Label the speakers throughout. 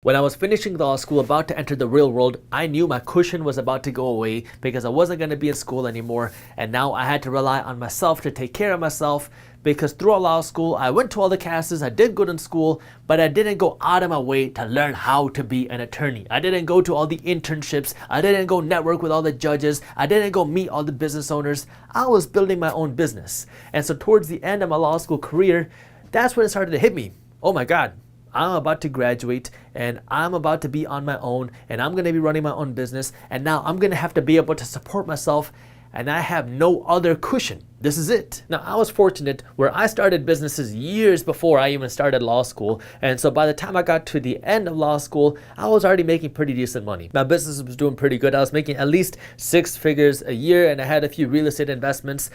Speaker 1: When I was finishing law school, about to enter the real world, I knew my cushion was about to go away because I wasn't going to be in school anymore, and now I had to rely on myself to take care of myself. Because throughout law school, I went to all the classes, I did good in school, but I didn't go out of my way to learn how to be an attorney. I didn't go to all the internships, I didn't go network with all the judges, I didn't go meet all the business owners. I was building my own business. And so towards the end of my law school career, that's when it started to hit me. Oh my God, I'm about to graduate and I'm about to be on my own and I'm going to be running my own business, and now I'm going to have to be able to support myself, and I have no other cushion. This is it. Now, I was fortunate where I started businesses years before I even started law school, and so by the time I got to the end of law school, I was already making pretty decent money. My business was doing pretty good. I was making at least 6 figures a year, and I had a few real estate investments.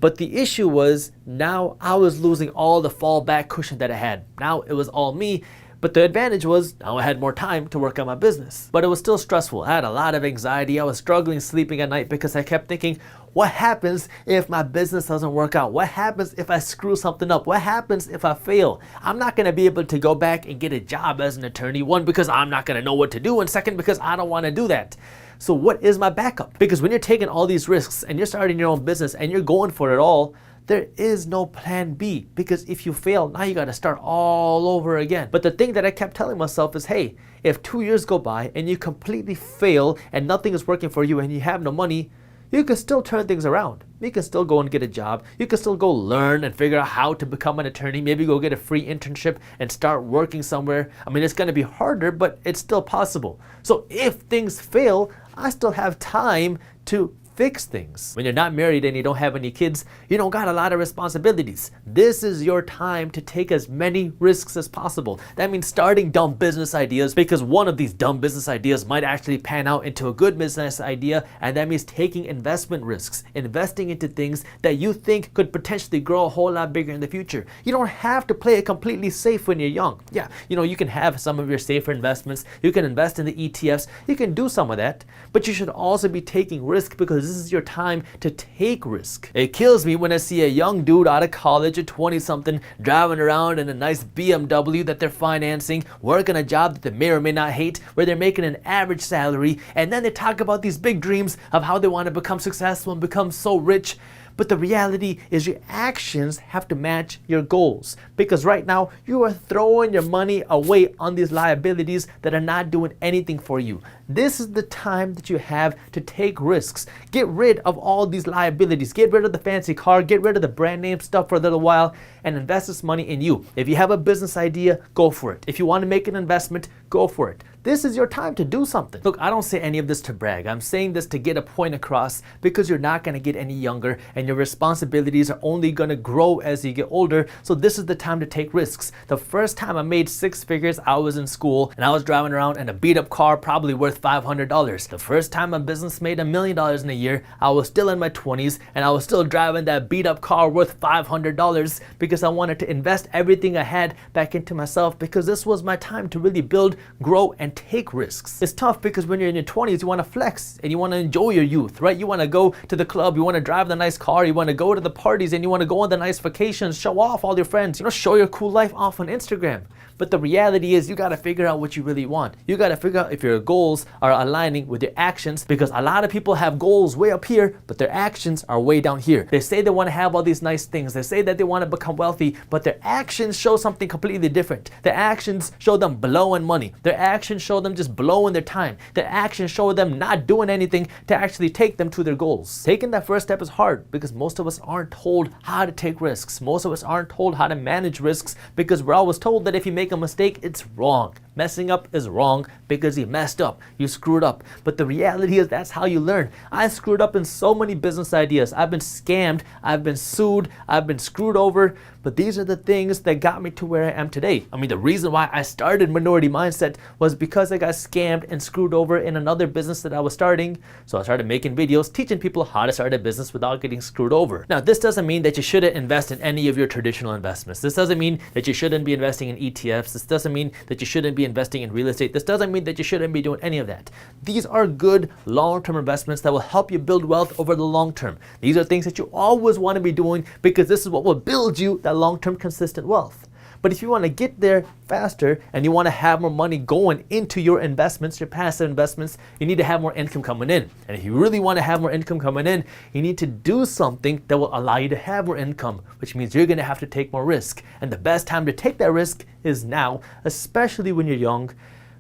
Speaker 1: But the issue was, now I was losing all the fallback cushion that I had. Now it was all me. But the advantage was, now I had more time to work on my business. But it was still stressful. I had a lot of anxiety. I was struggling sleeping at night because I kept thinking, what happens if my business doesn't work out? What happens if I screw something up? What happens if I fail? I'm not going to be able to go back and get a job as an attorney. One, because I'm not going to know what to do. And second, because I don't want to do that. So what is my backup? Because when you're taking all these risks and you're starting your own business and you're going for it all, there is no plan B, because if you fail, now you got to start all over again. But the thing that I kept telling myself is, hey, if 2 years go by and you completely fail and nothing is working for you and you have no money, you can still turn things around. You can still go and get a job. You can still go learn and figure out how to become an attorney. Maybe go get a free internship and start working somewhere. I mean, it's going to be harder, but it's still possible. So if things fail, I still have time to fix things. When you're not married and you don't have any kids, you don't got a lot of responsibilities. This is your time to take as many risks as possible. That means starting dumb business ideas, because one of these dumb business ideas might actually pan out into a good business idea, and that means taking investment risks, investing into things that you think could potentially grow a whole lot bigger in the future. You don't have to play it completely safe when you're young. Yeah, you can have some of your safer investments, you can invest in the ETFs, you can do some of that, but you should also be taking risk, because this is your time to take risk. It kills me when I see a young dude out of college, a 20-something, driving around in a nice BMW that they're financing, working a job that they may or may not hate, where they're making an average salary, and then they talk about these big dreams of how they want to become successful and become so rich. But the reality is your actions have to match your goals, because right now you are throwing your money away on these liabilities that are not doing anything for you. This is the time that you have to take risks. Get rid of all these liabilities. Get rid of the fancy car. Get rid of the brand name stuff for a little while and invest this money in you. If you have a business idea, go for it. If you want to make an investment, go for it. This is your time to do something. Look, I don't say any of this to brag. I'm saying this to get a point across, because you're not going to get any younger and your responsibilities are only going to grow as you get older. So this is the time to take risks. The first time I made 6 figures, I was in school and I was driving around in a beat up car probably worth $500. The first time my business made $1 million in a year, I was still in my 20s and I was still driving that beat up car worth $500, because I wanted to invest everything I had back into myself, because this was my time to really build, grow, and take risks. It's tough because when you're in your 20s, you want to flex and you want to enjoy your youth, right? You want to go to the club, you want to drive the nice car, you want to go to the parties, and you want to go on the nice vacations, show off all your friends, show your cool life off on Instagram. But the reality is, you got to figure out what you really want. You got to figure out if your goals are aligning with your actions, because a lot of people have goals way up here, but their actions are way down here. They say they want to have all these nice things. They say that they want to become wealthy, but their actions show something completely different. Their actions show them blowing money. Their actions show them just blowing their time. Their actions show them not doing anything to actually take them to their goals. Taking that first step is hard, because most of us aren't told how to take risks. Most of us aren't told how to manage risks, because we're always told that if you make a mistake, it's wrong. Messing up is wrong because you messed up, you screwed up. But the reality is, that's how you learn. I screwed up in so many business ideas. I've been scammed, I've been sued, I've been screwed over, but these are the things that got me to where I am today. I mean, the reason why I started Minority Mindset was because I got scammed and screwed over in another business that I was starting. So I started making videos teaching people how to start a business without getting screwed over. Now, this doesn't mean that you shouldn't invest in any of your traditional investments. This doesn't mean that you shouldn't be investing in ETFs. This doesn't mean that you shouldn't be investing in real estate. This doesn't mean that you shouldn't be doing any of that. These are good long-term investments that will help you build wealth over the long term. These are things that you always want to be doing, because this is what will build you that long-term consistent wealth. But if you want to get there faster and you want to have more money going into your investments, your passive investments, you need to have more income coming in. And if you really want to have more income coming in, you need to do something that will allow you to have more income, which means you're going to have to take more risk. And the best time to take that risk is now, especially when you're young,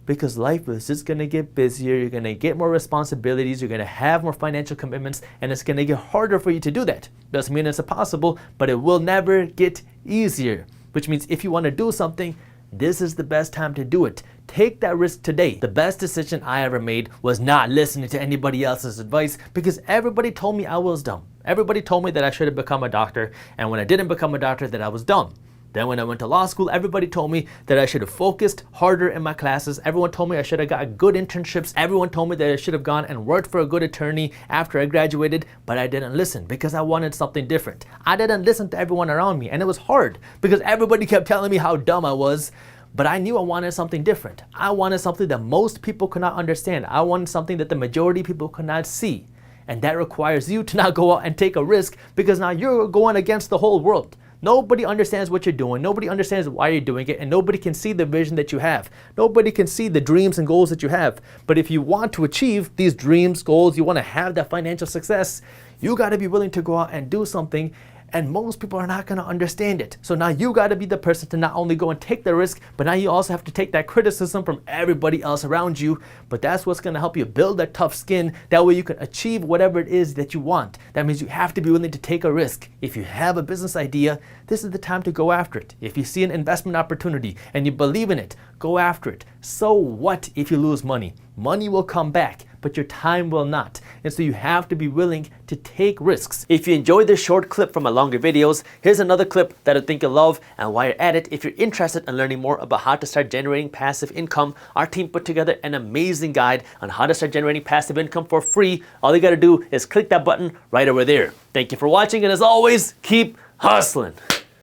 Speaker 1: because life is just going to get busier, you're going to get more responsibilities, you're going to have more financial commitments, and it's going to get harder for you to do that. Doesn't mean it's impossible, but it will never get easier, which means if you want to do something, this is the best time to do it. Take that risk today. The best decision I ever made was not listening to anybody else's advice, because everybody told me I was dumb. Everybody told me that I should have become a doctor, and when I didn't become a doctor, that I was dumb. Then when I went to law school, everybody told me that I should have focused harder in my classes. Everyone told me I should have got good internships. Everyone told me that I should have gone and worked for a good attorney after I graduated, but I didn't listen because I wanted something different. I didn't listen to everyone around me, and it was hard because everybody kept telling me how dumb I was, but I knew I wanted something different. I wanted something that most people could not understand. I wanted something that the majority of people could not see. And that requires you to not go out and take a risk, because now you're going against the whole world. Nobody understands what you're doing. Nobody understands why you're doing it, and nobody can see the vision that you have. Nobody can see the dreams and goals that you have. But if you want to achieve these dreams, goals, you want to have that financial success, you got to be willing to go out and do something. And most people are not going to understand it. So now you got to be the person to not only go and take the risk, but now you also have to take that criticism from everybody else around you. But that's what's going to help you build that tough skin. That way you can achieve whatever it is that you want. That means you have to be willing to take a risk. If you have a business idea, this is the time to go after it. If you see an investment opportunity and you believe in it, go after it. So what if you lose money? Money will come back, but your time will not. And so you have to be willing to take risks. If you enjoyed this short clip from my longer videos, here's another clip that I think you'll love. And while you're at it, if you're interested in learning more about how to start generating passive income, our team put together an amazing guide on how to start generating passive income for free. All you gotta do is click that button right over there. Thank you for watching, and as always, keep hustling.